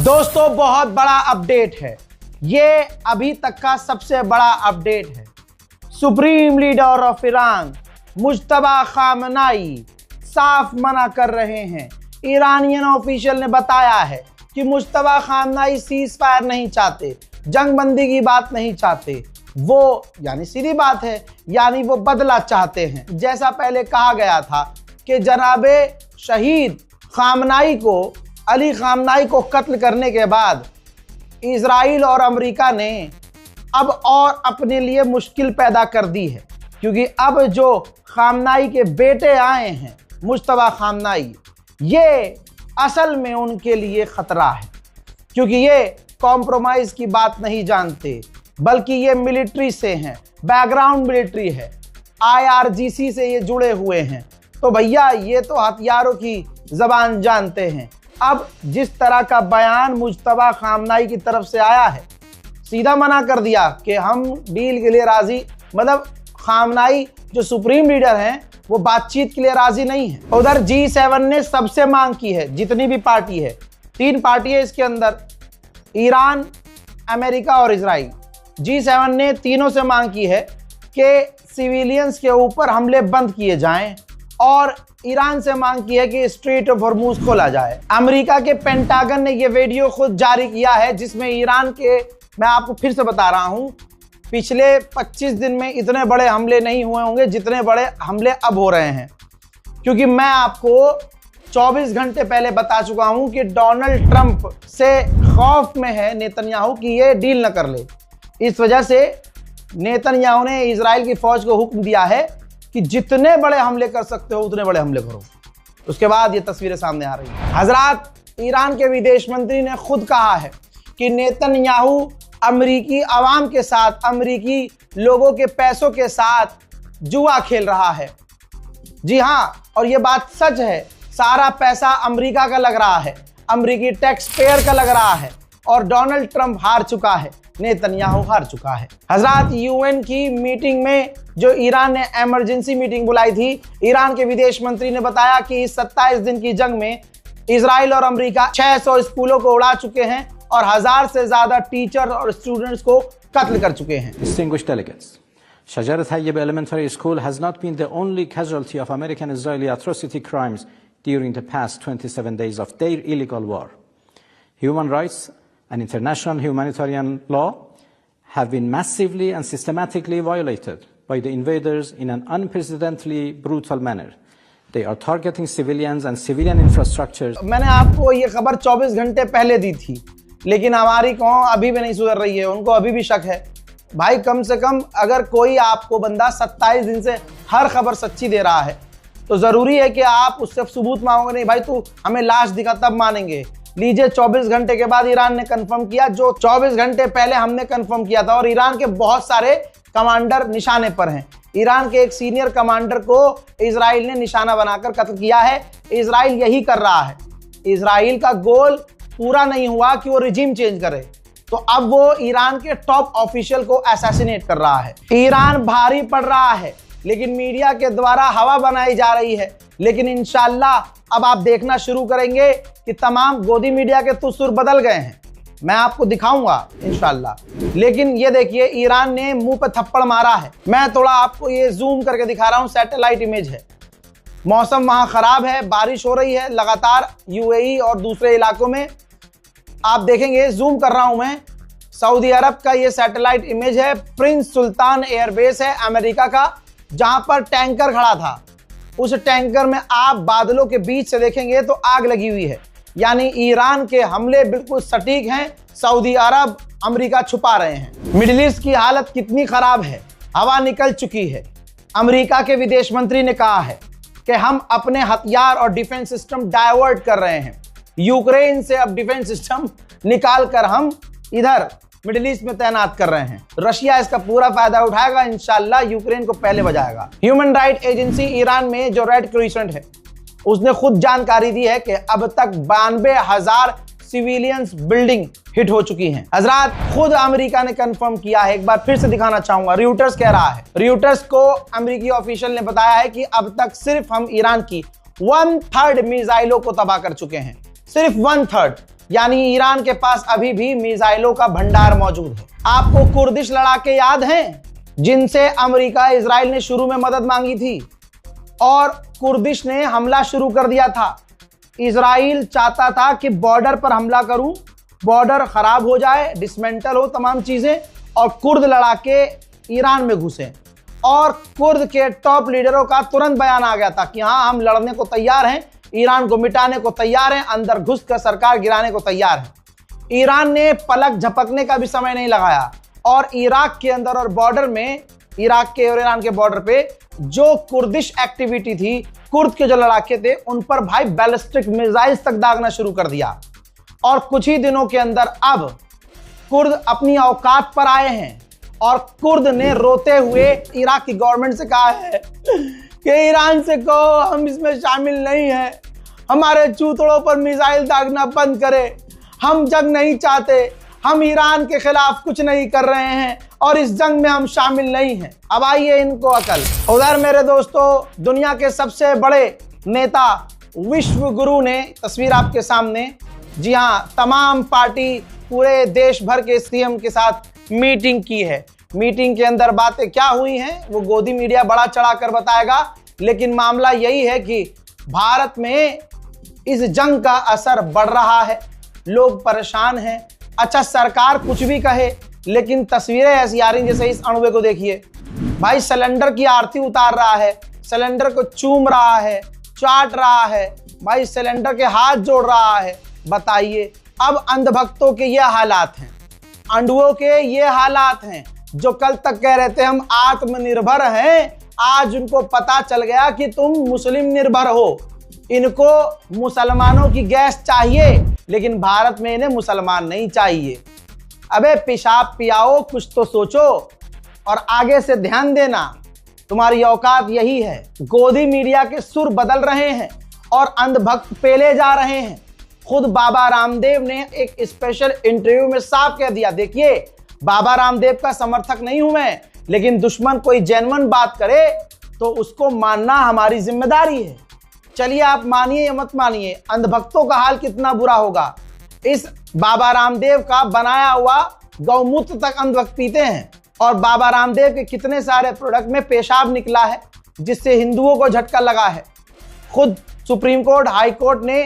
दोस्तों बहुत बड़ा अपडेट है, ये अभी तक का सबसे बड़ा अपडेट है। Supreme leader of Iran Mojtaba Khamenei साफ मना कर रहे हैं। ईरानियन ऑफिशियल ने बताया है कि मुज्तबा खामनाई सीज फायर नहीं चाहते, जंगबंदी की बात नहीं चाहते, वो यानी सीधी बात है, यानी वो बदला चाहते हैं। जैसा पहले कहा गया था कि जनाबे शहीद खामनाई को, अली खामनाई को कत्ल करने के बाद इजराइल और अमेरिका ने अब और अपने लिए मुश्किल पैदा कर दी है, क्योंकि अब जो खामनाई के बेटे आए हैं मुज्तबा खामनाई, ये असल में उनके लिए खतरा है, क्योंकि ये कॉम्प्रोमाइज की बात नहीं जानते, बल्कि ये मिलिट्री से हैं, बैकग्राउंड मिलिट्री है, IRGC से ये जुड़े हुए हैं। तो भैया ये तो हथियारों की जबान जानते हैं। अब जिस तरह का बयान मुज्तबा खामनाई की तरफ से आया है, सीधा मना कर दिया कि हम डील के लिए राजी, मतलब खामनाई जो सुप्रीम लीडर हैं वो बातचीत के लिए राजी नहीं है। उधर G7 ने सबसे मांग की है, जितनी भी पार्टी है, 3 पार्टी है इसके अंदर, ईरान, अमेरिका और इजराइल। G7 ने तीनों से मांग की है कि सिविलियंस के ऊपर हमले बंद किए जाएं, और ईरान से मांग की है कि स्ट्रेट ऑफ हॉर्मूज खोला जाए। अमेरिका के पेंटागन ने यह वीडियो खुद जारी किया है, जिसमें ईरान के, मैं आपको फिर से बता रहा हूं, पिछले 25 दिन में इतने बड़े हमले नहीं हुए होंगे जितने बड़े हमले अब हो रहे हैं। क्योंकि मैं आपको 24 घंटे पहले बता चुका हूं कि डोनाल्ड ट्रंप से खौफ में है नेतन्याहू कि ये डील न कर ले। इस वजह से नेतन्याहू ने इजराइल की फौज को हुक्म दिया है कि जितने बड़े हमले कर सकते हो उतने बड़े हमले करो। उसके बाद ये तस्वीरें सामने आ रही हैं। हजरात, ईरान के विदेश मंत्री ने खुद कहा है कि नेतन्याहू अमेरिकी आवाम के साथ, अमेरिकी लोगों के पैसों के साथ जुआ खेल रहा है। जी हाँ, और ये बात सच है, सारा पैसा अमेरिका का लग रहा है, अमेरिकी टैक्स पेयर का लग रहा है, और डोनाल्ड ट्रंप हार चुका है, नेतन्याहू हार चुका है। हजरात, UN की मीटिंग में जो ईरान ने इमरजेंसी मीटिंग बुलाई थी, ईरान के विदेश मंत्री ने बताया कि इस 27 दिन की जंग में इजराइल और अमेरिका 600 स्कूलों को उड़ा चुके हैं और 1000 से ज्यादा टीचर और स्टूडेंट्स को कत्ल कर चुके हैं। Distinguished delegates, Shajar Tayyib Elementary School has not been the only casualty of American-Israeli atrocity crimes during the past 27 days of their illegal war. Human rights and international humanitarian law have been massively and systematically violated by the invaders in an unprecedentedly brutal manner. They are targeting civilians and civilian infrastructures. मैंने आपको ये खबर 24 घंटे पहले दी थी, लेकिन हमारी कौम अभी भी नहीं सुधर रही है, उनको अभी भी शक है। भाई कम से कम अगर कोई आपको बंदा 27 दिन से हर खबर सच्ची दे रहा है, तो जरूरी है कि आप उससे सबूत मांगोगे। नहीं भाई तू हमें लाश दिखा तब मानेंगे। लीजिए, 24 घंटे के बाद ईरान ने कंफर्म किया, जो 24 घंटे पहले हमने कंफर्म किया था, और ईरान के बहुत सारे कमांडर निशाने पर हैं। ईरान के एक सीनियर कमांडर को इजराइल ने निशाना बनाकर कत्ल किया है। इजराइल यही कर रहा है। इजराइल का गोल पूरा नहीं हुआ कि वो रिजीम चेंज करे, तो अब वो ईरान के टॉप ऑफिशियल को असैसिनेट कर रहा है। ईरान भारी पड़ रहा है, लेकिन मीडिया के द्वारा हवा बनाई जा रही है। लेकिन इंशाल्लाह अब आप देखना शुरू करेंगे कि तमाम गोदी मीडिया के तो सुर बदल गए हैं। मैं आपको दिखाऊंगा इंशाल्लाह। लेकिन ये देखिए, ईरान ने मुंह पे थप्पड़ मारा है। मैं थोड़ा आपको ये जूम करके दिखा रहा हूं, सैटेलाइट इमेज है। मौसम वहां खराब है, बारिश हो रही है लगातार UAE और दूसरे इलाकों में। आप देखेंगे, जूम कर रहा हूं मैं, सऊदी अरब का ये सैटेलाइट इमेज है। प्रिंस सुल्तान एयरबेस है अमेरिका का, जहां पर टैंकर खड़ा था। उस टैंकर में आप बादलों के बीच से देखेंगे तो आग लगी हुई है, यानी ईरान के हमले बिल्कुल सटीक हैं। सऊदी अरब, अमेरिका छुपा रहे हैं। मिडिल ईस्ट की हालत कितनी खराब है, हवा निकल चुकी है। अमेरिका के विदेश मंत्री ने कहा है कि हम अपने हथियार और डिफेंस सिस्टम डाइवर्ट कर रहे हैं। यूक्रेन से अब डिफेंस सिस्टम निकाल कर हम इधर मिडिल ईस्ट में तैनात कर रहे हैं। रशिया इसका पूरा फायदा उठाएगा, इंशाल्लाह यूक्रेन को पहले बजाएगा। ह्यूमन राइट एजेंसी ईरान में जो रेड क्रिसेंट है, उसने खुद जानकारी दी है कि अब तक 92,000 सिविलियंस बिल्डिंग हिट हो चुकी हैं। हजरात, खुद अमेरिका ने कंफर्म किया है, एक बार फिर से दिखाना चाहूंगा। रियूटर्स कह रहा है, रियूटर्स को अमेरिकी ऑफिशियल ने बताया है कि अब तक सिर्फ हम ईरान की 1/3 मिसाइलों को तबाह कर चुके हैं, सिर्फ 1/3। यानी ईरान के पास अभी भी मिसाइलों का भंडार मौजूद है। आपको कुर्दिश लड़ाके याद हैं जिनसे अमेरिका इजराइल ने शुरू में मदद मांगी थी और कुर्दिश ने हमला शुरू कर दिया था। इजराइल चाहता था कि बॉर्डर पर हमला करूं, बॉर्डर खराब हो जाए, डिसमेंटल हो तमाम चीजें, और कुर्द लड़ाके ईरान में घुसे। और कुर्द के टॉप लीडरों का तुरंत बयान आ गया था कि हाँ, हम लड़ने को तैयार हैं, ईरान को मिटाने को तैयार हैं, अंदर घुसकर सरकार गिराने को तैयार है। ईरान ने पलक झपकने का भी समय नहीं लगाया और इराक के अंदर और बॉर्डर में, इराक के और ईरान के बॉर्डर पे जो कुर्दिश एक्टिविटी थी, कुर्द के जो लड़ाके थे, उन पर भाई बैलिस्टिक मिसाइल्स तक दागना शुरू कर दिया। और कुछ ही दिनों के अंदर अब कुर्द अपनी औकात पर आए हैं और कुर्द ने रोते हुए इराक की गवर्नमेंट से कहा है कि ईरान से कहो हम इसमें शामिल नहीं हैं, हमारे चूतड़ों पर मिसाइल दागना बंद करे, हम जंग नहीं चाहते, हम ईरान के खिलाफ कुछ नहीं कर रहे हैं और इस जंग में हम शामिल नहीं हैं। अब आइए इनको अकल। उधर मेरे दोस्तों, दुनिया के सबसे बड़े नेता विश्व गुरु ने, तस्वीर आपके सामने, जी हाँ, तमाम पार्टी पूरे देश भर के सीएम के साथ मीटिंग की है। मीटिंग के अंदर बातें क्या हुई हैं वो गोदी मीडिया बड़ा चढ़ाकर बताएगा, लेकिन मामला यही है कि भारत में इस जंग का असर बढ़ रहा है, लोग परेशान हैं। अच्छा, सरकार कुछ भी कहे, लेकिन तस्वीरें ऐसी आ रही, जैसे इस अणुवे को देखिए भाई, सिलेंडर की आरती उतार रहा है, सिलेंडर को चूम रहा है, चाट रहा है, भाई सिलेंडर के हाथ जोड़ रहा है। बताइए, अब अंधभक्तों के ये हालात हैं, अंडुओं के ये हालात हैं, जो कल तक कह रहे थे हम आत्मनिर्भर हैं, आज उनको पता चल गया कि तुम मुस्लिम निर्भर हो। इनको मुसलमानों की गैस चाहिए, लेकिन भारत में इन्हें मुसलमान नहीं चाहिए। अबे पेशाब पियाओ, कुछ तो सोचो और आगे से ध्यान देना, तुम्हारी औकात यही है। गोदी मीडिया के सुर बदल रहे हैं और अंधभक्त पेले जा रहे हैं। खुद बाबा रामदेव ने एक स्पेशल इंटरव्यू में साफ कह दिया, देखिए बाबा रामदेव का समर्थक नहीं हूं मैं, लेकिन दुश्मन कोई जेन्युइन बात करे तो उसको मानना हमारी जिम्मेदारी है। चलिए, आप मानिए या मत मानिए, अंधभक्तों का हाल कितना बुरा होगा। इस बाबा रामदेव का बनाया हुआ गौमूत्र तक अंधभक्त पीते हैं और बाबा रामदेव के कितने सारे प्रोडक्ट में पेशाब निकला है, जिससे हिंदुओं को झटका लगा है। खुद सुप्रीम कोर्ट, हाई कोर्ट ने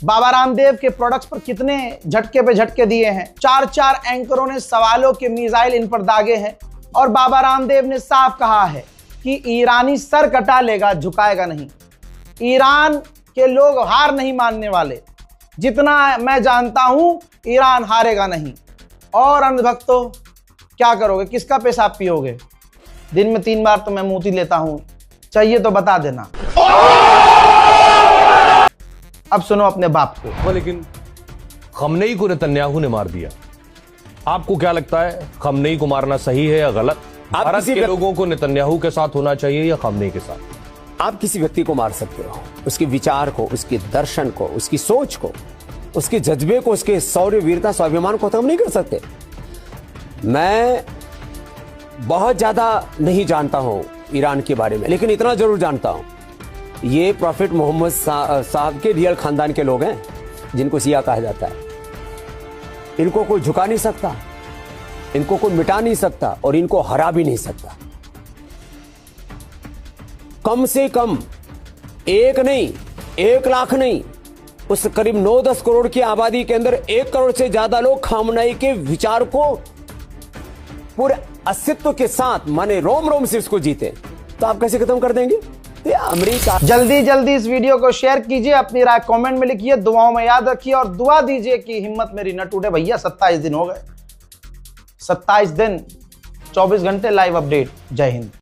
बाबा रामदेव के प्रोडक्ट्स पर कितने झटके पे झटके दिए हैं। 4 एंकरों ने सवालों के मिसाइल इन पर दागे हैं और बाबा रामदेव ने साफ कहा है कि ईरानी सर कटा लेगा, झुकाएगा नहीं। ईरान के लोग हार नहीं मानने वाले, जितना मैं जानता हूं ईरान हारेगा नहीं। और अंधभक्तों क्या करोगे, किसका पेशाब पियोगे? दिन में 3 बार तो मैं मूती लेता हूं, चाहिए तो बता देना। अब सुनो अपने बाप को। लेकिन खमनेई को नेतन्याहू ने मार दिया, आपको क्या लगता है खमनेई को मारना सही है या गलत? भारत के लोगों को नेतन्याहू के साथ होना चाहिए या खमनेई के साथ? आप किसी व्यक्ति को मार सकते हो, उसके विचार को, उसके दर्शन को, उसकी सोच को, उसके जज्बे को, उसके शौर्य, वीरता, स्वाभिमान को खत्म नहीं कर सकते। मैं बहुत ज्यादा नहीं जानता हूं ईरान के बारे में, लेकिन इतना जरूर जानता हूं, ये प्रॉफिट मोहम्मद साहब के रियल खानदान के लोग हैं, जिनको शिया कहा जाता है। इनको कोई झुका नहीं सकता, इनको कोई मिटा नहीं सकता और इनको हरा भी नहीं सकता। कम से कम 1 नहीं, 1 लाख नहीं, उस करीब 9-10 करोड़ की आबादी के अंदर 1 करोड़ से ज्यादा लोग खामनेई के विचार को पूरे अस्तित्व के साथ, माने रोम रोम से इसको जीते, तो आप कैसे खत्म कर देंगे? अमेरिका। जल्दी इस वीडियो को शेयर कीजिए, अपनी राय कमेंट में लिखिए, दुआओं में याद रखिए और दुआ दीजिए कि हिम्मत मेरी न टूटे। भैया 27 दिन हो गए, 27 दिन 24 घंटे लाइव अपडेट। जय हिंद।